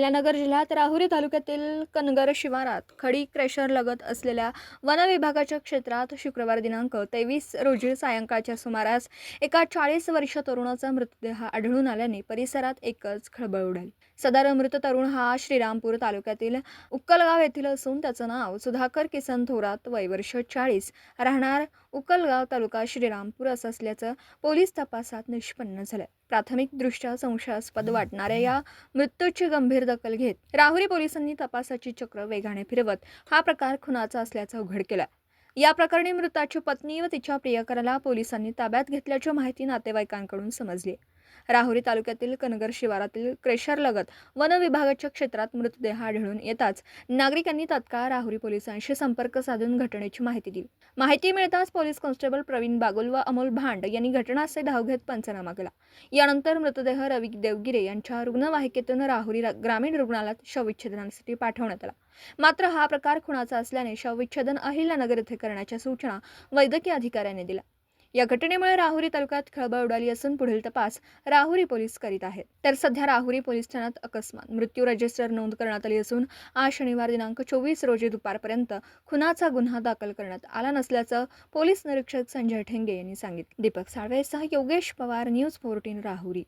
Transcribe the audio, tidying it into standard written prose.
अहिल्यानगर जिल्ह्यात राहुरी तालुक्यातील कनगर शिवारात खडी क्रशर लगत असलेल्या वन विभागाच्या क्षेत्रात शुक्रवार दिनांक 23 रोजी सायंकाळच्या सुमारास एका 40 वर्षीय तरुणाचा मृतदेह आढळून आल्याने परिसरात एकच खळबळ उडाली। सदर मृत तरुण हा श्रीरामपूर तालुक्यातील उक्कलगाव येथील असून त्याचं नाव सुधाकर किसन थोरात, वय वर्ष 40, राहणार उक्कलगाव, तालुका श्रीरामपूर असं असल्याचं पोलीस तपासात निष्पन्न झालं। प्राथमिकदृष्ट्या संशयास्पद वाटणाऱ्या या मृत्यूची गंभीर दखल घेत राहुरी पोलिसांनी तपासाची चक्र वेगाने फिरवत हा प्रकार खुनाचा असल्याचं उघड केलं। या प्रकरणी मृताची पत्नी व तिच्या प्रियकराला पोलिसांनी ताब्यात घेतल्याची माहिती नातेवाईकांकडून समजली। राहुरी तालुक्यातील कनगर शिवारातील क्रेशरलगत वन विभागाच्या क्षेत्रात मृतदेह आढळून येताच नागरिकांनी तत्काळ राहुरी पोलिसांशी संपर्क साधून घटनेची माहिती दिली। माहिती मिळताच पोलीस कॉन्स्टेबल प्रवीण बागुल व अमोल भांड यांनी घटनास्थळी धाव घेत पंचनामा केला। यानंतर मृतदेह रवी देवगिरे यांच्या रुग्णवाहिकेतून राहुरी ग्रामीण रुग्णालयात शवविच्छेदनासाठी पाठवण्यात आला। मात्र हा प्रकार खुनाचा असल्याने शवविच्छेदन अहिल्यानगर येथे करण्याच्या सूचना वैद्यकीय अधिकाऱ्यांनी दिल्या। या घटनेमुळे राहुरी तालुक्यात खळबळ उडाली असून पुढील तपास राहुरी पोलीस करीत आहेत। तर सध्या राहुरी पोलीस ठाण्यात अकस्मात मृत्यू रजिस्टर नोंद करण्यात आली असून आज शनिवार दिनांक 24 रोजी दुपारपर्यंत खुनाचा गुन्हा दाखल करण्यात आला नसल्याचं पोलीस निरीक्षक संजय ठेंगे यांनी सांगितले। दीपक साळवेसह योगेश पवार, न्यूज 14 राहुरी।